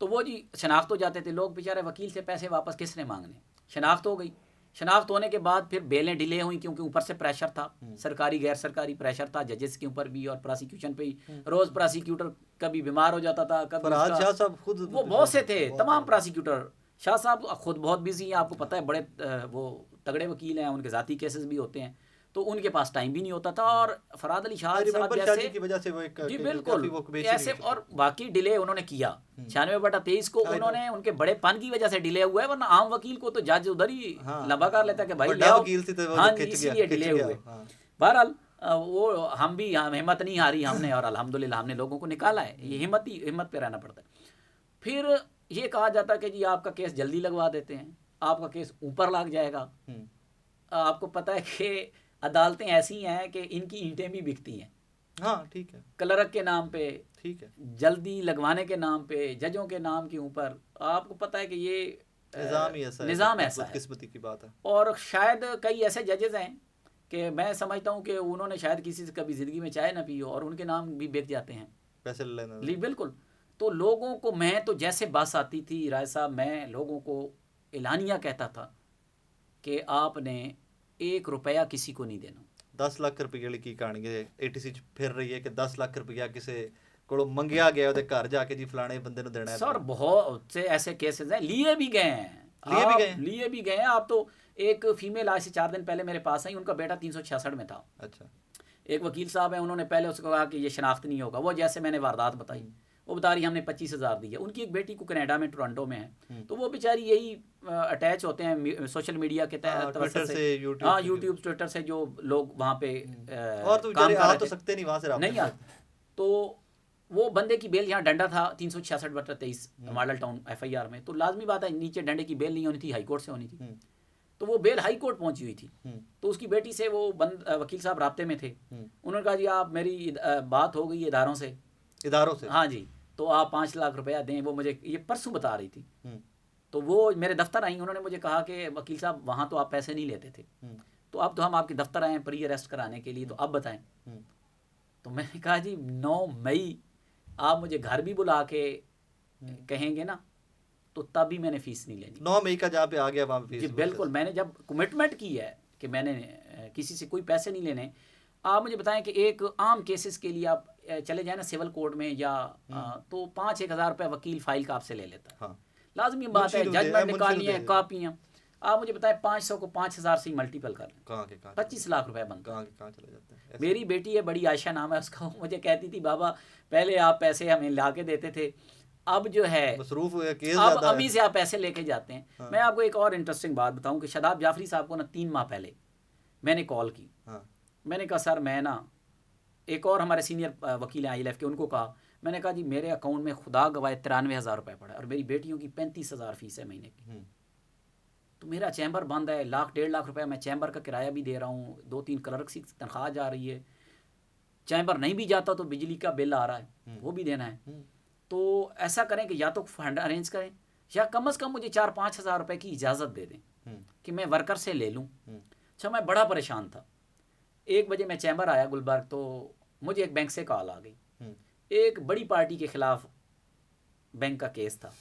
तो वो जी शनाख्त हो जाते थे लोग। बेचारे वकील से पैसे वापस किसने मांगने, शनाख्त हो गई। शनाख्त होने के बाद फिर बेलें डिले हुई क्योंकि ऊपर से प्रेशर था, सरकारी गैर सरकारी प्रेशर था जजेस के ऊपर भी और प्रोसिक्यूशन पे ही। रोज़ प्रोसिक्यूटर कभी बीमार हो जाता था, कभी शाह साहब खुद, वो बहुत से थे तमाम प्रोसिक्यूटर। शाह साहब खुद बहुत बिजी हैं, आपको पता है, बड़े वो तगड़े वकील हैं, उनके ज़ाती केसेस भी होते हैं, तो उनके पास टाइम भी नहीं होता था। और फराद अली शाह साहब जैसे की वजह से वो एक जी बिल्कुल ऐसे, और बाकी डिले उन्होंने किया 96/23 को, उन्होंने उनके बड़े पन की वजह से डिले हुआ है, वरना आम वकील को तो जज उधर ही लंबा कर लेता है कि भाई ले आओ, हाँ जी इसलिए डिले हुए। बहरहाल वो हम भी हिम्मत नहीं हारी हमने, और अल्हम्दुलिल्लाह हमने लोगों को निकाला है। ये हिम्मत पे रहना पड़ता है। फिर ये कहा जाता है कि जी आपका केस जल्दी लगवा देते हैं, आपका केस ऊपर लग जाएगा। आपको पता है कि अदालतें ऐसी हैं कि इनकी ईंटें भी बिकती हैं, हाँ ठीक है, क्लर्क के नाम पे, ठीक है, जल्दी लगवाने के नाम पे, जजों के नाम के ऊपर। आपको पता है कि ये निज़ाम ही ऐसा है, निज़ाम ऐसा है, किस्मती की बात है। और शायद कई ऐसे जजेस हैं कि मैं समझता हूँ कि उन्होंने शायद किसी से कभी ज़िंदगी में चाय ना पी हो और उनके नाम भी बिक जाते हैं, पैसे ले लेना। बिल्कुल। तो लोगों को, मैं तो जैसे बस आती थी राय साहब, मैं लोगों को एलानिया कहता था कि आपने 1 रुपया किसी को नहीं देना। 10 लाख रुपये की कहानी एटीसी फिर रही है कि 10 लाख रुपया किसी को मंगिया गया ਉਹਦੇ घर जाके जी फलाने बंदे ਨੂੰ देना है। सर बहुत से ऐसे केसेस हैं, लिए भी गए हैं, लिए भी गए हैं आप। तो एक फीमेल आज से 4 दिन पहले मेरे पास आई, उनका बेटा 366 में था। अच्छा। एक वकील साहब हैं, उन्होंने पहले उसको कहा कि ये शनाख्त नहीं होगा, वो जैसे मैंने वारदात बताई वो बता रही हमने 25,000 दी है। उनकी एक बेटी को कनाडा में, टोरंटो में है, तो वो बेचारी यही अटैच होते हैं सोशल मीडिया के तहत, हाँ यूट्यूब ट्विटर से जो लोग वहाँ पे और तो काम कर तो सकते नहीं वहाँ से नहीं यार। तो वो बंदे की बेल यहाँ डंडा था 366/23 मॉडल टाउन FIR में, तो लाजमी बात है नीचे डंडे की बेल नहीं होनी थी, हाई कोर्ट से होनी थी। तो वो बेल हाई कोर्ट पहुंची हुई थी। तो उसकी बेटी से वो वकील साहब राब्ते में थे। उन्होंने कहा जी आप, मेरी बात हो गई इदारों से, हाँ जी, तो आप 5 लाख रुपया दें। वो मुझे ये परसों बता रही थी। तो वो मेरे दफ्तर आई, उन्होंने मुझे कहा कि वकील साहब वहाँ तो आप पैसे नहीं लेते थे, तो अब तो हम आपके दफ्तर आए हैं प्री अरेस्ट कराने के लिए, तो अब बताएं। तो मैंने कहा जी 9 मई आप मुझे घर भी बुला के कहेंगे ना, तो तब भी मैंने फीस नहीं लेनी। 9 मई का जहाँ पे आ गया वहाँ पे फीस जी बिल्कुल। मैंने जब कमिटमेंट की है कि मैंने किसी से कोई पैसे नहीं लेने। आप मुझे बताएं कि एक आम केसेस के लिए आप चले जाए ना सिविल कोर्ट में या तो 5-1 हज़ार रुपये वकील फाइल का आपसे ले लेता है। हाँ। लाजमी बात है, जजमेंट निकालनी है, कापियाँ। आप मुझे बताएं 500 को 5,000 से ही मल्टीपल कर लें, 25 लाख रुपए बनता है। कहाँ चले जाते हैं। मेरी बेटी है, बड़ी आयशा नाम है उसका, मुझे कहती थी बाबा पहले आप पैसे हमें ला के देते थे, अब जो है अब अम्मी से आप पैसे लेके जाते हैं। हाँ। मैं आपको एक और इंटरेस्टिंग बात बताऊं कि शादाब जाफरी साहब को ना 3 माह पहले मैंने कॉल की। हाँ। मैंने कहा सर मैं ना, एक और हमारे सीनियर वकील हैं ILF के, उनको कहा, मैंने कहा जी मेरे अकाउंट में खुदा गवाए 93,000 रुपये पड़ा है और मेरी बेटियों की 35,000 फीस है महीने की, तो मेरा चैम्बर बंद है, 1-1.5 लाख रुपये मैं चैम्बर का किराया भी दे रहा हूँ, 2-3 क्लर्क की तनख्वाह जा रही है, चैम्बर नहीं भी जाता तो बिजली का बिल आ रहा है वो भी देना है। तो ऐसा करें कि या तो फंड अरेंज करें या कम से कम मुझे 4-5 हज़ार रुपये की इजाज़त दे दें कि मैं वर्कर से ले लूँ। अच्छा, मैं बड़ा परेशान था। 1 बजे मैं चैम्बर आया गुलबर्ग, तो मुझे एक बैंक से कॉल आ गई, एक बड़ी पार्टी के खिलाफ बैंक का केस था।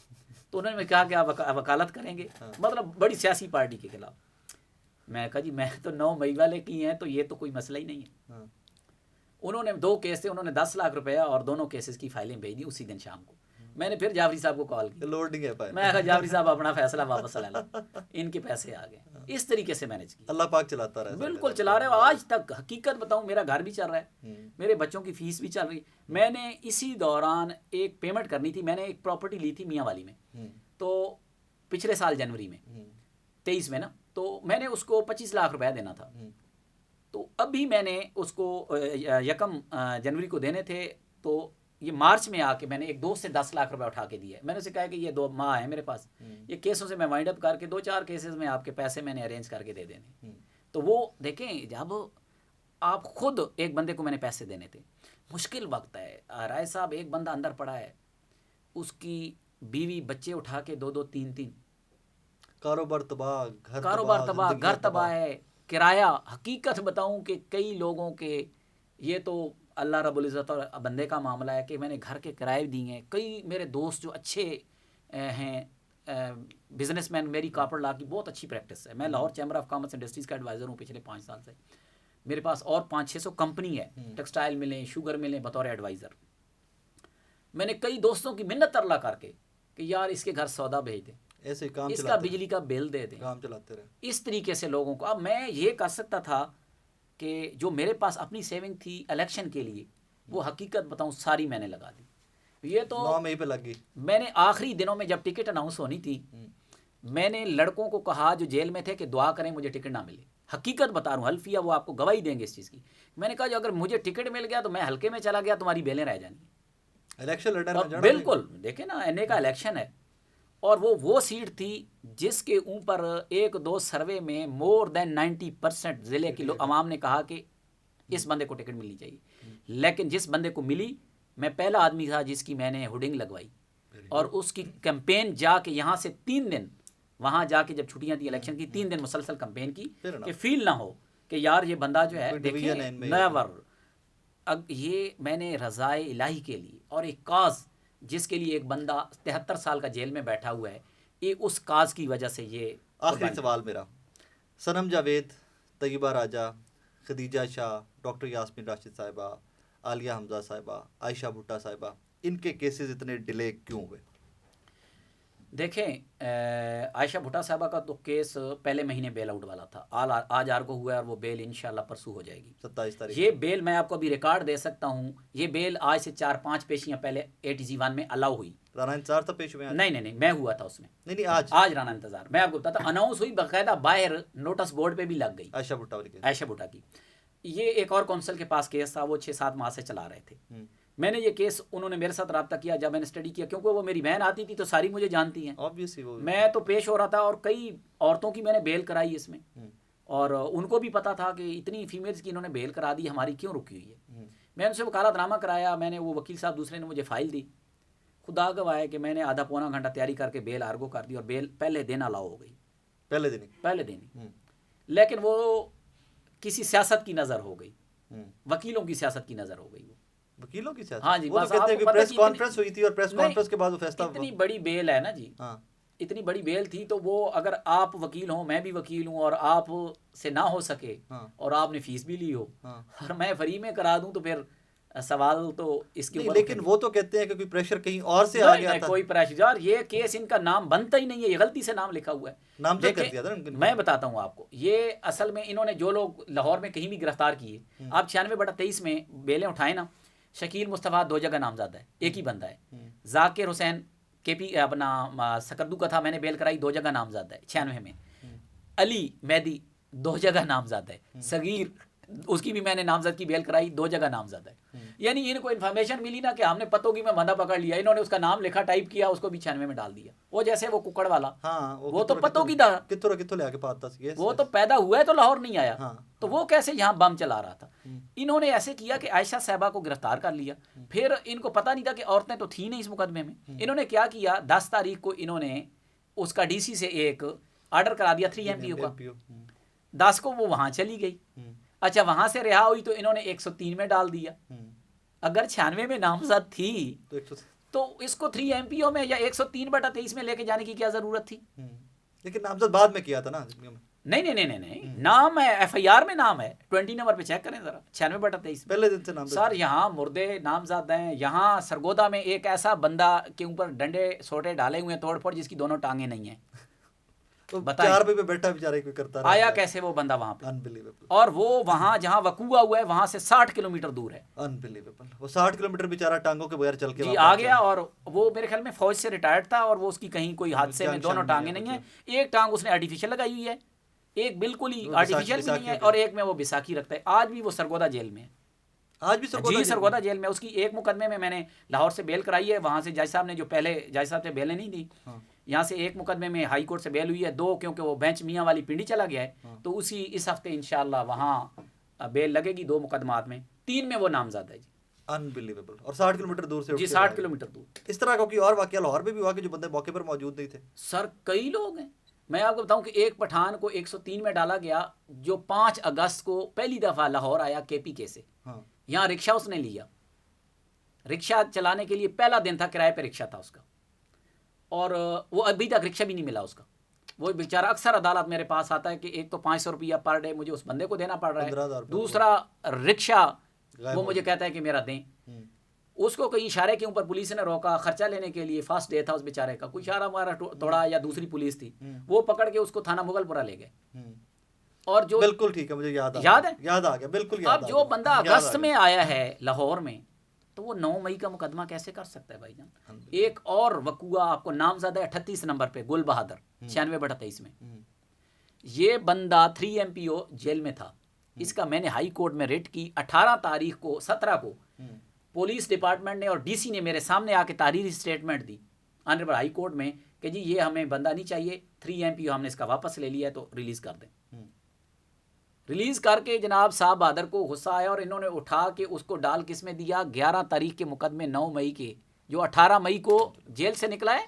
तो उन्होंने कहा कि आप वकालत करेंगे, मतलब बड़ी सियासी पार्टी के खिलाफ। मैं कहा जी मैं तो 9 मई वाले की हैं, तो ये तो कोई मसला ही नहीं है। उन्होंने 2 केस थे, उन्होंने 10 लाख रुपया और दोनों केसेस की फाइलें भेज दी उसी दिन शाम को। मैंने फिर जाफरी साहब को कॉल की, लोडिंग है, मैं कहा जाफरी साहब अपना फैसला वापस ले लो, इनके पैसे आ गए। इस तरीके से मैनेज किया। अल्लाह पाक चलाता रहा, बिल्कुल चला रहे हो आज तक। हकीकत बताऊं, मेरा घर भी चल रहा है, मेरे बच्चों की फीस भी चल रही। मैंने इसी दौरान एक पेमेंट करनी थी, मैंने एक प्रॉपर्टी ली थी मियाँ वाली में, तो पिछले साल जनवरी में 23 में ना, तो मैंने उसको 25 लाख रुपया देना था। तो अभी मैंने उसको 1 जनवरी को देने थे, तो ये मार्च में आके मैंने एक दोस्त से 10 लाख रुपए उठा के दिए। मैंने उसे कहा कि ये 2 माह है मेरे पास, ये केसों से मैं वाइंड अप करके 2-4 केसेस में आपके पैसे मैंने अरेंज करके दे देने। तो वो देखें, जब आप खुद, एक बंदे को मैंने पैसे देने थे, मुश्किल वक्त है राय साहब, एक बंदा अंदर पड़ा है, उसकी बीवी बच्चे उठा के 2-2 3-3, कारोबार तबाह, घर तबाह है, किराया। हकीकत बताऊं कि कई लोगों के, ये तो अल्लाह रब्बुल इज़्ज़त और बंदे का मामला है कि मैंने घर के किराए दिए हैं। कई मेरे दोस्त जो अच्छे हैं बिजनेसमैन, मेरी कॉर्पोरेट लॉ की बहुत अच्छी प्रैक्टिस है, मैं Lahore chamber of commerce industries का एडवाइज़र हूँ पिछले 5 साल से। मेरे पास और 500-600 कंपनी है, टेक्सटाइल मिलें, शुगर मिलें, बतौर एडवाइज़र। मैंने कई दोस्तों की मिन्नत तरला करके कि यार इसके घर सौदा भेज दें, ऐसे काम इसका बिजली का बिल दे दें, काम चलाते रहे। इस तरीके से लोगों को। अब मैं ये कर सकता था कि जो मेरे पास अपनी सेविंग थी इलेक्शन के लिए, वो हकीकत बताऊं सारी मैंने लगा दी। ये तो 9 मई पे लगी। मैंने आखिरी दिनों में जब टिकट अनाउंस होनी थी, मैंने लड़कों को कहा जो जेल में थे कि दुआ करें मुझे टिकट ना मिले। हकीकत बता रहा हूँ, हल्फिया वो आपको गवाही देंगे इस चीज़ की। मैंने कहा जो अगर मुझे टिकट मिल गया तो मैं हल्के में चला गया, तुम्हारी बेलें रह जानी। इलेक्शन लड़ना, बिल्कुल देखे ना, एनए का इलेक्शन है, और वो सीट थी जिसके ऊपर 1-2 सर्वे में मोर देन 90% ज़िले की अवाम ने कहा कि इस बंदे को टिकट मिलनी चाहिए। लेकिन जिस बंदे को मिली, मैं पहला आदमी था जिसकी मैंने होर्डिंग लगवाई, और उसकी कैंपेन जाके यहाँ से 3 दिन वहाँ जाके, जब छुट्टियाँ थी इलेक्शन की, 3 दिन मुसलसल कैंपेन की कि फील ना हो कि यार ये बंदा जो है कोई देखिए division है इनमें। नेवर। अब ये मैंने रज़ाए इलाही के लिए और एक काज जिसके लिए एक बंदा 73 साल का जेल में बैठा हुआ है, ये उस काज की वजह से ये आखिरी कुर्बानी। सवाल मेरा, सनम जावेद, तैयबा राजा, खदीजा शाह, डॉक्टर यास्मीन राशिद साहिबा, आलिया हमजा साहिबा, आयशा भुट्टा साहिबा, इनके केसेस इतने डिले क्यों हुए? देखें आयशा भुट्टा साहबा का तो केस पहले महीने बेल आउट वाला था, आज आर्गो हुआ है और वो बेल इंशाल्लाह परसों हो जाएगी 27 तारीख। ये बेल मैं आपको अभी रिकॉर्ड दे सकता हूँ, ये बेल आज से 4-5 पेशियाँ पहले ATG1 में अलाउ हुई। राना इंतजार था पेश में आज? नहीं, मैं हुआ था उसमें। नहीं आज राना इंतजार मैं आपको बताता, अनाउंस हुई बाकायदा, बाहर नोटिस बोर्ड पे भी लग गई आयशा भुट्टा वाली केस। आयशा भुट्टा की। ये एक और कौंसल के पास केस था, वो 6-7 माह से चला रहे थे। मैंने ये केस, उन्होंने मेरे साथ रब्ता किया जब मैंने स्टडी किया, क्योंकि वो मेरी बहन आती थी तो सारी मुझे जानती हैं, ऑब्वियसली वो मैं तो पेश हो रहा था और कई औरतों की मैंने बेल कराई इसमें, और उनको भी पता था कि इतनी फीमेल्स की इन्होंने बेल करा दी, हमारी क्यों रुकी हुई है। मैं उनसे वकालतनामा कराया, मैंने वो वकील साहब दूसरे ने मुझे फ़ाइल दी, खुदा गवाह है कि मैंने आधा पौना घंटा तैयारी करके बेल आर्गो कर दी और बेल पहले दिन अलाउ हो गई, पहले दिन ही। लेकिन वो किसी सियासत की नज़र हो गई, वकीलों की सियासत की नज़र हो गई, वो वकीलों की सियासत। हाँ जी, वो तो बस कहते हैं कि आपको पता प्रेस कि कॉन्फ्रेंस हुई थी और प्रेस नहीं, कॉन्फ्रेंस के बाद वो फैसला। इतनी बड़ी बेल है ना जी, हाँ इतनी बड़ी बेल थी, तो वो अगर आप वकील हो, मैं भी वकील हूँ, और आप से ना हो सके, हाँ और आपने फीस भी ली हो, हाँ। और मैं फ्री में करा दूं, तो फिर सवाल तो इसके नहीं, ऊपर लेकिन वो तो कहते हैं कि कोई प्रेशर कहीं और से आ गया था। कोई प्रेशर, यार ये केस इनका नाम बनता ही नहीं है, ये गलती से नाम लिखा हुआ है, नामजद कर दिया था ना उनके। मैं बताता हूँ आपको, ये असल में इन्होंने जो लोग लाहौर में कहीं भी गिरफ्तार किए, आप 96/23 में बेलें उठाए ना, शकील मुस्तफ़ा 2 जगह नामजद है, एक ही बंदा है। जाकिर हुसैन KP अपना सकरदू का था, मैंने बेल कराई, 2 जगह नामजद है 96 में। अली मेहदी 2 जगह नामजद है। सगीर, उसकी भी मैंने नामजद की बेल कराई, 2 जगह नामजद है। यानी इनको इन्फॉर्मेशन मिली ना कि हमने पतों की में बंदा पकड़ लिया, इन्होंने उसका नाम लिखा, टाइप किया, उसको भी 96 में डाल दिया। वो जैसे वो कुकड़ वाला, हाँ, वो तो पतों की था, कित्तों ले आके पाता सी, वो तो पैदा हुआ है तो लाहौर नहीं आया, हाँ, तो वो कैसे यहाँ बम चला रहा था। इन्होंने ऐसे किया कि आयशा साहबा को गिरफ्तार कर लिया, फिर इनको पता नहीं था कि औरतें तो थी नहीं इस मुकदमे में। इन्होंने क्या किया, 10 तारीख को इन्होंने उसका DC से एक ऑर्डर करा दिया 3 MPO का, 10 को वो वहाँ चली गई। अच्छा, वहाँ से रिहा हुई तो इन्होंने 103 में डाल दिया। अगर 96 में नामजद थी तो इसको 3 MPO में या 103/23 में लेके जाने की क्या जरूरत थी। लेकिन नामजद बाद में किया था ना। नहीं, नाम है, FIR में नाम है, 20 नंबर पे चेक करें जरा, 96/23 पहले दिन से नामजद। सर यहाँ मुर्दे नामजद हैं। यहाँ सरगोदा में एक ऐसा बंदा के ऊपर डंडे सोटे डाले हुए हैं तोड़ फोड़, जिसकी दोनों टांगे नहीं है। तो 4 रुपए पे बैठा बेचारा कोई करता रहा, आया कैसे वो बंदा वहाँ पे, अनबिलीवेबल। और वो वहाँ जहाँ वकूआ हुआ है वहाँ से 60 किलोमीटर दूर है, अनबिलीवेबल। वो 60 किलोमीटर बेचारा टांगों के बगैर चल के जी आ गया। और वो मेरे ख्याल में फौज से रिटायर्ड था, और वो उसकी कहीं कोई हादसे में दोनों टांगे नहीं है, एक टांग उसने आर्टिफिशियल लगाई हुई है, एक बिल्कुल ही आर्टिफिशियल भी नहीं है, और एक में वो बैसाखी रखता है। आज भी वो सरगोदा जेल में है, आज भी सरगोदा जेल में। उसकी एक मुकदमे में मैंने लाहौर से बेल कराई है, वहाँ से जज साहब ने, जो पहले जज साहब से बेलें नहीं दी, यहाँ से एक मुकदमे में हाई कोर्ट से बेल हुई है, 2 क्योंकि वो बेंच मियाँ वाली पिंडी चला गया है, तो उसी इस हफ्ते इंशाल्लाह वहाँ बेल लगेगी 2 मुकदमात में, 3 में वो नामजद है जी। अनबिलीवेबल। और 60 किलोमीटर दूर से जी, 60 किलोमीटर दूर। इस तरह का कोई और वाकया लाहौर में भी हुआ कि जो बंदे मौके पर मौजूद नहीं थे? सर कई लोग हैं, मैं आपको बताऊं कि एक पठान को 103 में डाला गया, जो 5 अगस्त को पहली दफ़ा लाहौर आया KPK से। यहाँ रिक्शा उसने लिया, रिक्शा चलाने के लिए पहला दिन था, किराए पे रिक्शा था उसका, और वो अभी तक रिक्शा भी नहीं मिला उसका। वो बेचारा अक्सर अदालत मेरे पास आता है कि एक तो 500 रुपया पर डे मुझे उस बंदे को देना पड़ रहा है, दूसरा रिक्शा वो मुझे कहता है कि मेरा दें। उसको कई इशारे के ऊपर पुलिस ने रोका, खर्चा लेने के लिए, फास्ट डे था उस बेचारे का, कोई इशारा हमारा तोड़ा या दूसरी पुलिस थी, वो पकड़ के उसको थाना मुगलपुरा ले गए। और जो बिल्कुल ठीक है, मुझे याद है, याद आ गया, बिल्कुल याद। अब जो बंदा अगस्त में आया है लाहौर में, तो वो 9 मई का मुकदमा कैसे कर सकता है भाईजान। एक और वकूआ आपको नामजद है 38 नंबर पे, गुल बहादुर 96/23 में। ये बंदा 3 MPO जेल में था, इसका मैंने हाई कोर्ट में रिट की 18 तारीख को, 17 को पुलिस डिपार्टमेंट ने और DC ने मेरे सामने आके तारीरी स्टेटमेंट दी ऑनरेबल हाई कोर्ट में कि जी ये हमें बंदा नहीं चाहिए, 3 MPO हमने इसका वापस ले लिया है, तो रिलीज़ कर दें। रिलीज़ करके जनाब साहब बहादुर को गुस्सा आया, और इन्होंने उठा के उसको डाल किस में दिया, 11 तारीख के मुकदमे 9 मई के, जो 18 मई को जेल से निकला है,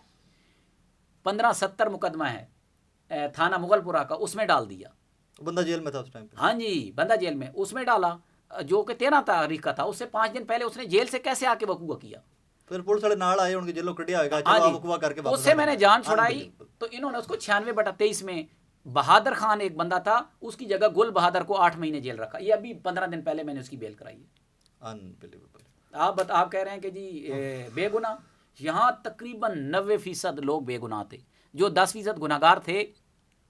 1570 मुकदमा है थाना मुगलपुरा का, उसमें डाल दिया। बंदा जेल में था उस टाइम पे। हाँ जी, बंदा जेल में, उसमें डाला जो कि 13 तारीख का था। उससे 5 दिन पहले उसने जेल से कैसे आके वकूआ किया। फिर पुलिस वाले नाड़ आए, उनके जेलों कटिया होगा, हाँ चलो जी, आप अगवा करके वापस उससे आ मैंने जाना। जान छुड़ाई। Unbelievable। तो इन्होंने उसको 96/23 में, बहादुर खान एक बंदा था, उसकी जगह गुल बहादुर को 8 महीने जेल रखा। ये अभी 15 दिन पहले मैंने उसकी बेल कराई है। Unbelievable। आप कह रहे हैं कि जी बेगुनाह, यहाँ तकरीबन 90% लोग बेगुनाह थे। जो 10% गुनाहगार थे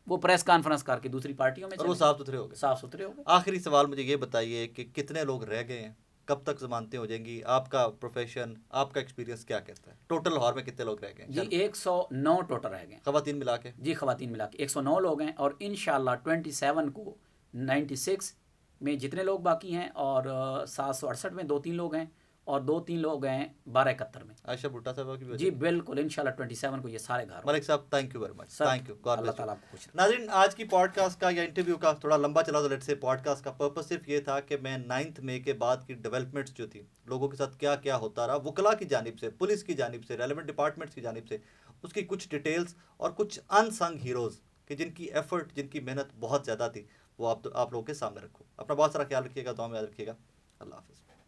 वो प्रेस कॉन्फ्रेंस करके दूसरी पार्टियों में और वो चले साफ सुथरे हो गए। साफ सुथरे हो गए। आखिरी सवाल मुझे ये बताइए कि कितने लोग रह गए हैं, कब तक जमानतें हो जाएंगी, आपका प्रोफेशन, आपका एक्सपीरियंस क्या कहता है, टोटल लाहौर में कितने लोग रह गए हैं? जी 109 टोटल रह गए, खवातीन मिला के। जी खवातीन मिला के 109 लोग हैं। और इंशाल्लाह 27 को 96 में जितने लोग बाकी हैं, और 768 में 2-3 लोग हैं, और 2-3 लोग हैं 1271 में। आयशा भुट्टा साहब की जी बिल्कुल, इंशाल्लाह 27 को ये सारे घर। मलिक साहब thank you very much, thank you, God Allah bless ताला यू। आपको खुश रखे। नाज़रीन, आज की पॉडकास्ट का या इंटरव्यू का थोड़ा लंबा चला, तो लेट से पॉडकास्ट का पर्पस सिर्फ ये था कि मैं 9 मई के बाद की डेवलपमेंट्स जो थी, लोगों के साथ क्या क्या होता रहा, वकला की जानिब से, पुलिस की जानिब से, रेलेवेंट डिपार्टमेंट्स की जानिब से, उसकी कुछ डिटेल्स और कुछ अनसंग हीरोज़ कि जिनकी एफर्ट, जिनकी मेहनत बहुत ज़्यादा थी, वो आप लोगों के सामने रखूँ। अपना बहुत सारा ख्याल रखिएगा, दुआ में याद रखिएगा। अल्लाह हाफ़िज़।